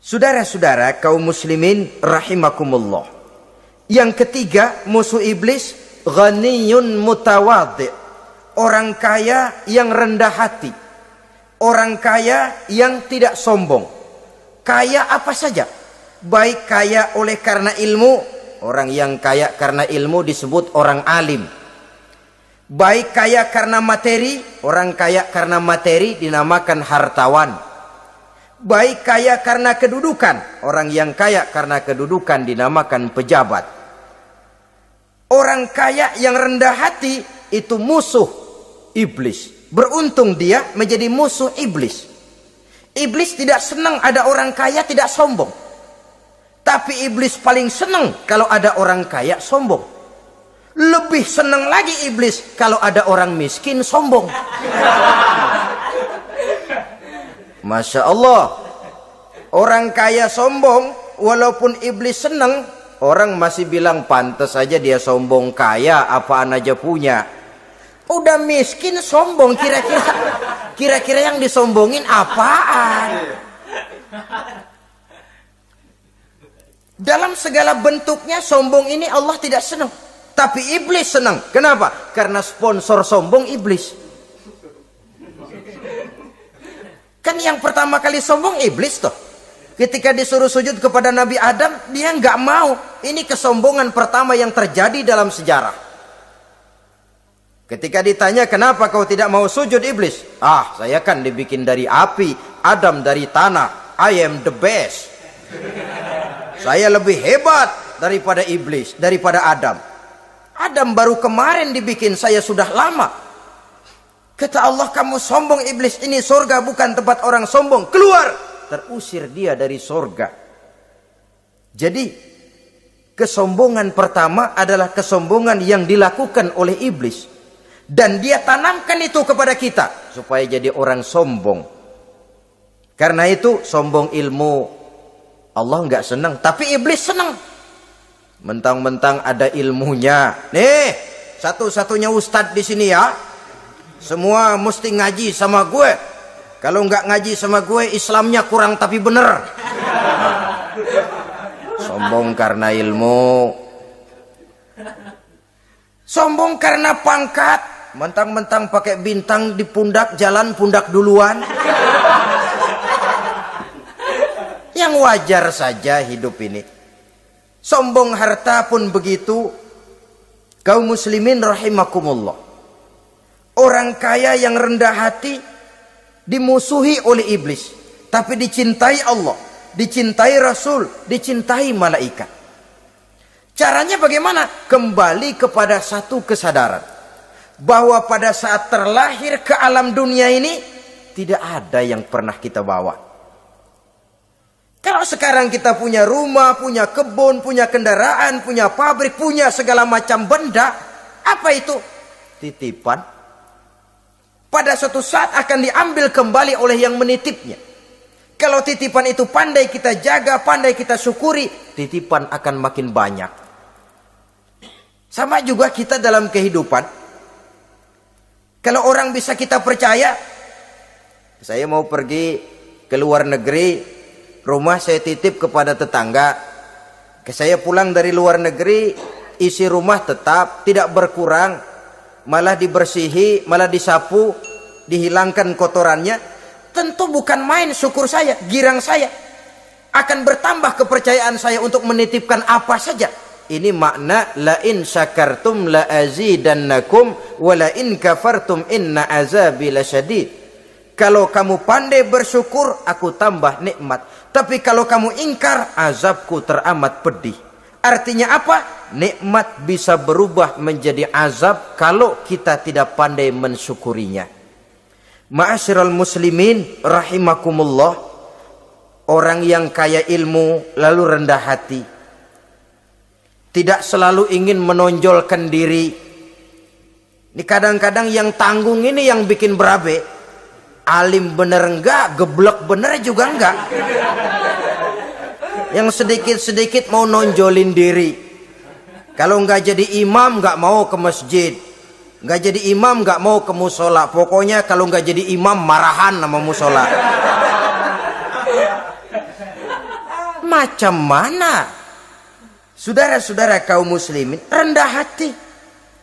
Saudara-saudara kaum muslimin rahimakumullah. Yang ketiga, musuh iblis ghaniyun mutawadhi. Orang kaya yang rendah hati. Orang kaya yang tidak sombong. Kaya apa saja. Baik kaya oleh karena ilmu. Orang yang kaya karena ilmu disebut orang alim. Baik kaya karena materi. Orang kaya karena materi dinamakan hartawan. Baik kaya karena kedudukan. Orang yang kaya karena kedudukan dinamakan pejabat. Orang kaya yang rendah hati itu musuh iblis. Beruntung dia menjadi musuh iblis. Iblis tidak senang ada orang kaya tidak sombong. Tapi iblis paling senang kalau ada orang kaya sombong. Lebih senang lagi iblis kalau ada orang miskin sombong. Masya Allah. Orang kaya sombong, walaupun iblis senang, orang masih bilang pantas saja dia sombong, kaya apaan aja punya. Udah miskin sombong, kira-kira yang disombongin apaan? Dalam segala bentuknya sombong ini Allah tidak senang, tapi iblis senang. Kenapa? Karena sponsor sombong iblis. Kan yang pertama kali sombong iblis toh. Ketika disuruh sujud kepada Nabi Adam, dia nggak mau. Ini kesombongan pertama yang terjadi dalam sejarah. Ketika ditanya, kenapa kau tidak mau sujud iblis? Ah, saya kan dibikin dari api, Adam dari tanah. I am the best. Saya lebih hebat daripada iblis, daripada Adam. Adam baru kemarin dibikin, saya sudah lama. Kata Allah, kamu sombong iblis, ini surga bukan tempat orang sombong. Keluar! Terusir dia dari surga. Jadi kesombongan pertama adalah kesombongan yang dilakukan oleh iblis. Dan dia tanamkan itu kepada kita supaya jadi orang sombong. Karena itu sombong ilmu Allah nggak senang, tapi iblis senang. Mentang-mentang ada ilmunya. Nih, satu-satunya ustadz di sini ya. Semua mesti ngaji sama gue. Kalau nggak ngaji sama gue, Islamnya kurang tapi bener. Sombong karena ilmu. Sombong karena pangkat. Mentang-mentang pakai bintang di pundak, jalan pundak duluan. Yang wajar saja hidup ini. Sombong harta pun begitu. Kaum muslimin rahimakumullah. Orang kaya yang rendah hati dimusuhi oleh iblis, tapi dicintai Allah, dicintai Rasul, dicintai malaikat. Caranya bagaimana? Kembali kepada satu kesadaran bahwa pada saat terlahir ke alam dunia ini tidak ada yang pernah kita bawa. Kalau sekarang kita punya rumah, punya kebun, punya kendaraan, punya pabrik, punya segala macam benda, apa itu? Titipan. Pada suatu saat akan diambil kembali oleh yang menitipnya. Kalau titipan itu pandai kita jaga, pandai kita syukuri, titipan akan makin banyak. Sama juga kita dalam kehidupan. Kalau orang bisa kita percaya, saya mau pergi ke luar negeri, rumah saya titip kepada tetangga. Saya pulang dari luar negeri, isi rumah tetap, tidak berkurang. Malah dibersihi, malah disapu, dihilangkan kotorannya. Tentu bukan main syukur saya, girang saya. Akan bertambah kepercayaan saya untuk menitipkan apa saja. Ini makna la in syakartum la azidannakum wa la in kafartum inna azabi lasyadid. Kalau kamu pandai bersyukur, aku tambah nikmat. Tapi kalau kamu ingkar, azabku teramat pedih. Artinya apa? Nikmat bisa berubah menjadi azab kalau kita tidak pandai mensyukurinya. Ma'asyiral muslimin rahimakumullah. Orang yang kaya ilmu lalu rendah hati, tidak selalu ingin menonjolkan diri. Ini kadang-kadang yang tanggung ini yang bikin berabe. Alim bener enggak, geblek bener juga enggak. Yang sedikit-sedikit mau nonjolin diri. Kalau nggak jadi imam nggak mau ke masjid, nggak jadi imam nggak mau ke musola. Pokoknya kalau nggak jadi imam marahan sama musola. Macam mana saudara-saudara kaum muslimin rendah hati,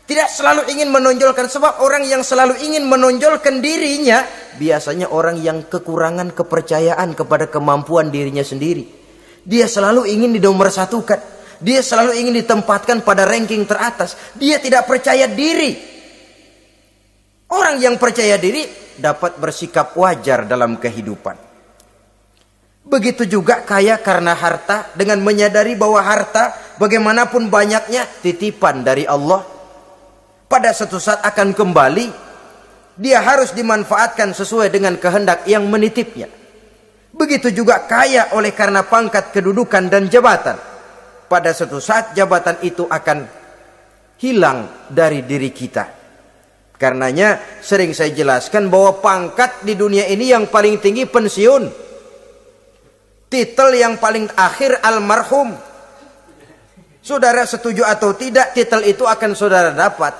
tidak selalu ingin menonjolkan. Sebab orang yang selalu ingin menonjolkan dirinya biasanya orang yang kekurangan kepercayaan kepada kemampuan dirinya sendiri. Dia selalu ingin dinomorsatukan, dia selalu ingin ditempatkan pada ranking teratas. Dia tidak percaya diri. Orang yang percaya diri dapat bersikap wajar dalam kehidupan. Begitu juga kaya karena harta, dengan menyadari bahwa harta bagaimanapun banyaknya titipan dari Allah, pada suatu saat akan kembali. Dia harus dimanfaatkan sesuai dengan kehendak yang menitipnya. Begitu juga kaya oleh karena pangkat, kedudukan dan jabatan. Pada suatu saat jabatan itu akan hilang dari diri kita. Karenanya sering saya jelaskan bahwa pangkat di dunia ini yang paling tinggi pensiun. Titel yang paling akhir almarhum. Saudara setuju atau tidak, titel itu akan saudara dapat.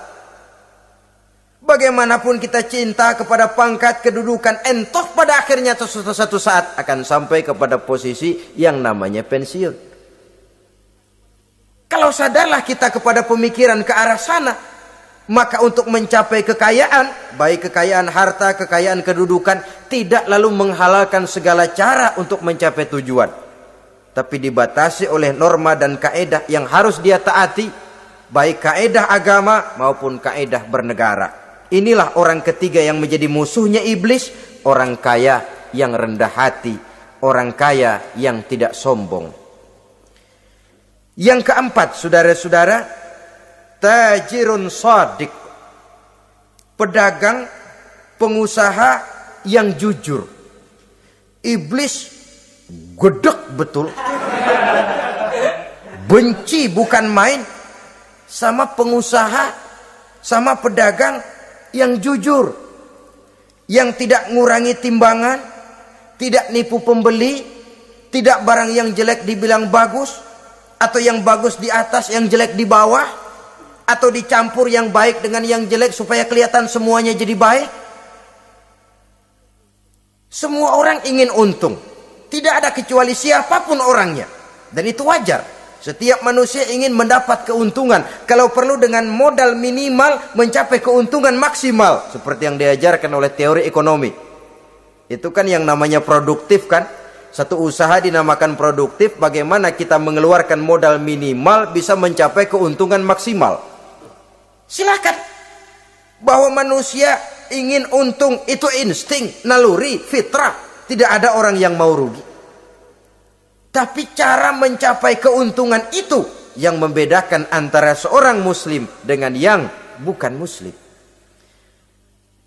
Bagaimanapun kita cinta kepada pangkat, kedudukan, entah pada akhirnya suatu saat akan sampai kepada posisi yang namanya pensiun. Kalau sadarlah kita kepada pemikiran ke arah sana, maka untuk mencapai kekayaan, baik kekayaan harta, kekayaan kedudukan, tidak lalu menghalalkan segala cara untuk mencapai tujuan, tapi dibatasi oleh norma dan kaedah yang harus dia taati, baik kaedah agama maupun kaedah bernegara. Inilah orang ketiga yang menjadi musuhnya iblis, orang kaya yang rendah hati, orang kaya yang tidak sombong. Yang keempat, saudara-saudara, tajirun shadiq, pedagang, pengusaha yang jujur. Iblis gedek betul, benci bukan main sama pengusaha, sama pedagang yang jujur, yang tidak ngurangi timbangan, tidak nipu pembeli, tidak barang yang jelek dibilang bagus, atau yang bagus di atas yang jelek di bawah, atau dicampur yang baik dengan yang jelek supaya kelihatan semuanya jadi baik. Semua orang ingin untung, tidak ada kecuali siapapun orangnya, dan itu wajar. Setiap manusia ingin mendapat keuntungan, kalau perlu dengan modal minimal mencapai keuntungan maksimal, seperti yang diajarkan oleh teori ekonomi. Itu kan yang namanya produktif kan. Satu usaha dinamakan produktif, bagaimana kita mengeluarkan modal minimal bisa mencapai keuntungan maksimal. Silakan. Bahwa manusia ingin untung itu insting, naluri, fitrah. Tidak ada orang yang mau rugi. Tapi cara mencapai keuntungan itu yang membedakan antara seorang muslim dengan yang bukan muslim.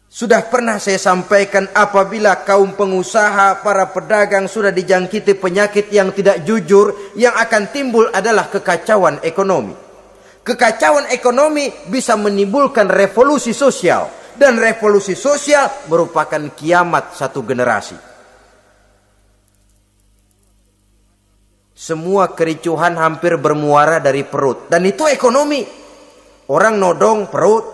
Sudah pernah saya sampaikan, apabila kaum pengusaha, para pedagang sudah dijangkiti penyakit yang tidak jujur, yang akan timbul adalah kekacauan ekonomi. Kekacauan ekonomi bisa menimbulkan revolusi sosial, dan revolusi sosial merupakan kiamat satu generasi. Semua kericuhan hampir bermuara dari perut, dan itu ekonomi. Orang nodong perut,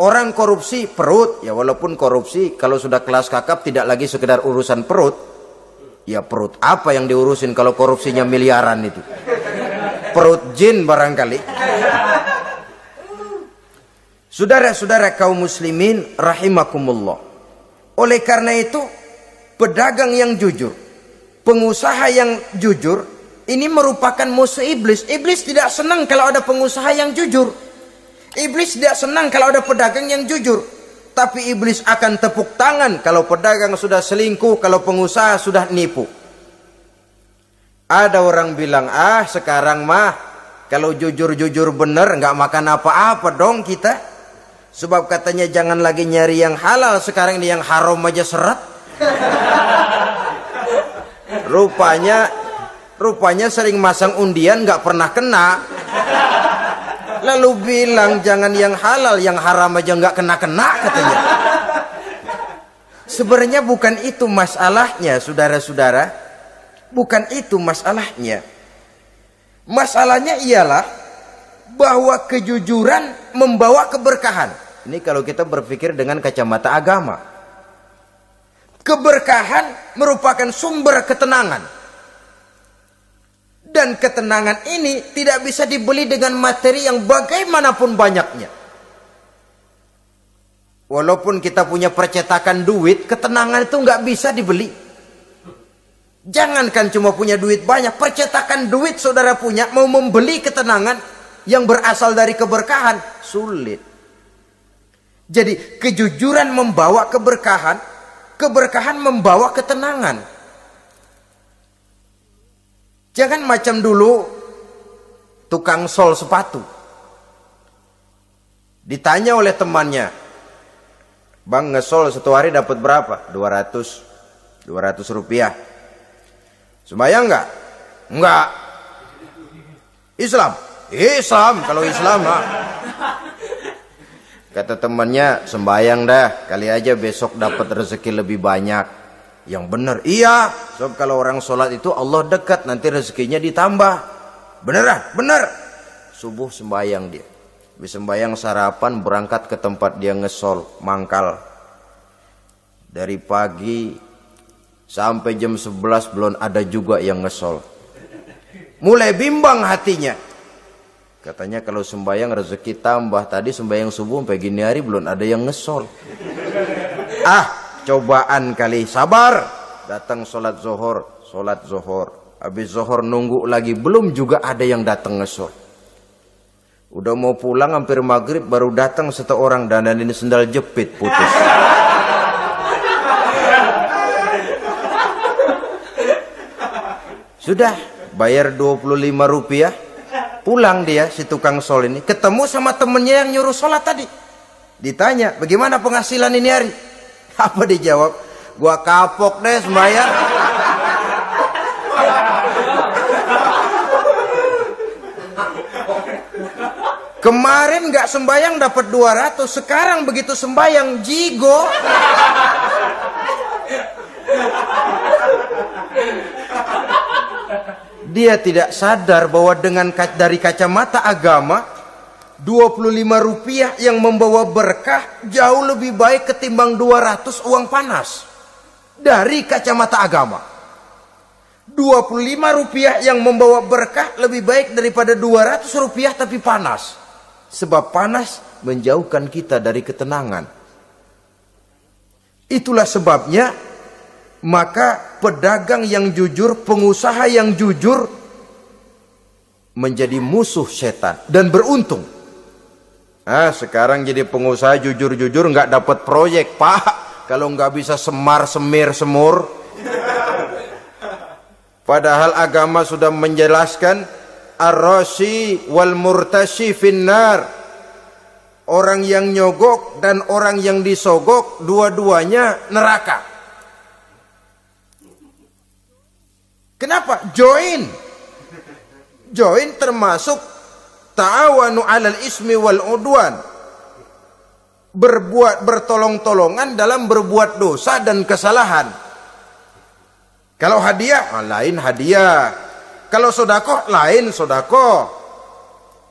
orang korupsi perut. Ya walaupun korupsi kalau sudah kelas kakap tidak lagi sekedar urusan perut. Ya perut apa yang diurusin kalau korupsinya miliaran itu? Perut jin barangkali. Saudara-saudara kaum muslimin rahimakumullah. Oleh karena itu, pedagang yang jujur, pengusaha yang jujur, ini merupakan musuh iblis. Iblis tidak senang kalau ada pengusaha yang jujur. Iblis tidak senang kalau ada pedagang yang jujur. Tapi iblis akan tepuk tangan kalau pedagang sudah selingkuh, kalau pengusaha sudah nipu. Ada orang bilang, sekarang mah kalau jujur-jujur bener nggak makan apa-apa dong kita. Sebab katanya jangan lagi nyari yang halal, sekarang ini yang haram aja seret. Rupanya sering masang undian nggak pernah kena. Lalu bilang jangan yang halal, yang haram aja nggak kena-kena katanya. Sebenarnya bukan itu masalahnya, saudara-saudara. Bukan itu masalahnya. Masalahnya ialah bahwa kejujuran membawa keberkahan. Ini kalau kita berpikir dengan kacamata agama. Keberkahan merupakan sumber ketenangan. Dan ketenangan ini tidak bisa dibeli dengan materi yang bagaimanapun banyaknya. Walaupun kita punya percetakan duit, ketenangan itu nggak bisa dibeli. Jangankan cuma punya duit banyak, percetakan duit saudara punya, mau membeli ketenangan yang berasal dari keberkahan, sulit. Jadi kejujuran membawa keberkahan, keberkahan membawa ketenangan. Jangan macam dulu tukang sol sepatu. Ditanya oleh temannya, "Bang, ngesol satu hari dapat berapa?" 200 rupiah. Sembayang enggak? Enggak. Islam? Islam, kalau Islam mah. Kata temannya, "Sembayang dah, kali aja besok dapat rezeki lebih banyak." Yang benar, iya. Sebab kalau orang sholat itu Allah dekat, nanti rezekinya ditambah. Beneran? Bener. Subuh sembayang dia. Habis sembayang sarapan, berangkat ke tempat dia ngesol, mangkal. Dari pagi sampai jam 11 belum ada juga yang ngesol. Mulai bimbang hatinya. Katanya kalau sembayang rezeki tambah. Tadi sembayang subuh sampai gini hari belum ada yang ngesol. Cobaan kali, sabar. Datang sholat zohor. Habis zohor nunggu lagi, belum juga ada yang datang ngesol. Udah mau pulang hampir maghrib, baru datang satu orang, dan ini sendal jepit putus. Sudah bayar 25 rupiah, pulang dia si tukang sol ini, ketemu sama temennya yang nyuruh sholat tadi. Ditanya, "Bagaimana penghasilan ini hari?" Apa dijawab? "Gua kapok deh sembahyang." Kemarin nggak sembahyang dapat 200, sekarang begitu sembahyang jigo. Dia tidak sadar bahwa dengan dari kacamata agama, 25 rupiah yang membawa berkah jauh lebih baik ketimbang 200 uang panas. Dari kacamata agama, 25 rupiah yang membawa berkah lebih baik daripada 200 rupiah tapi panas. Sebab panas menjauhkan kita dari ketenangan. Itulah sebabnya, maka pedagang yang jujur, pengusaha yang jujur menjadi musuh setan dan beruntung. Sekarang jadi pengusaha jujur-jujur nggak dapat proyek, Pak. Kalau nggak bisa semir semur. Padahal agama sudah menjelaskan ar-rashi wal murtashi finnar. Orang yang nyogok dan orang yang disogok dua-duanya neraka. Kenapa? Join termasuk ta'awanu 'alal ismi wal udwan. Bertolong-tolongan dalam berbuat dosa dan kesalahan. Kalau hadiah, lain hadiah. Kalau sedekah, lain sedekah.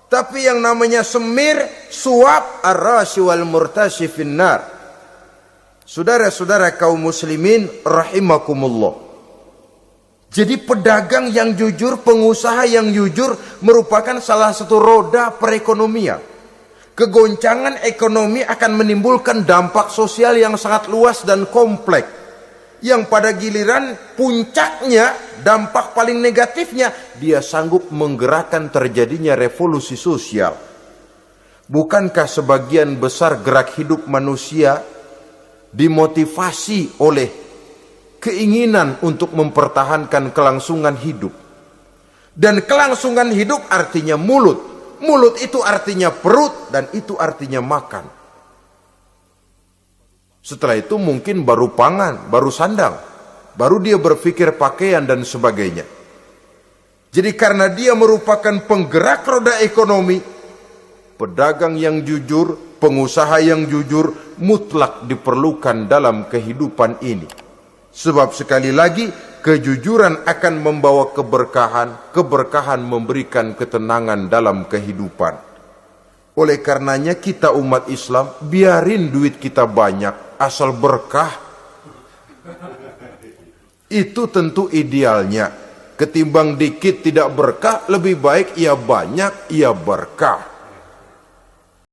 Tapi yang namanya semir, suap, ar-rashi wal murtashi finnar. Saudara-saudara kaum muslimin rahimakumullah. Jadi pedagang yang jujur, pengusaha yang jujur merupakan salah satu roda perekonomian. Kegoncangan ekonomi akan menimbulkan dampak sosial yang sangat luas dan kompleks. Yang pada giliran puncaknya, dampak paling negatifnya, dia sanggup menggerakkan terjadinya revolusi sosial. Bukankah sebagian besar gerak hidup manusia dimotivasi oleh keinginan untuk mempertahankan kelangsungan hidup? Dan kelangsungan hidup artinya mulut. Mulut itu artinya perut, dan itu artinya makan. Setelah itu mungkin baru pangan, baru sandang, baru dia berpikir pakaian dan sebagainya. Jadi karena dia merupakan penggerak roda ekonomi, pedagang yang jujur, pengusaha yang jujur mutlak diperlukan dalam kehidupan ini. Sebab sekali lagi, kejujuran akan membawa keberkahan, keberkahan memberikan ketenangan dalam kehidupan. Oleh karenanya kita umat Islam, biarin duit kita banyak, asal berkah. Itu tentu idealnya. Ketimbang dikit tidak berkah, lebih baik ia banyak, ia berkah.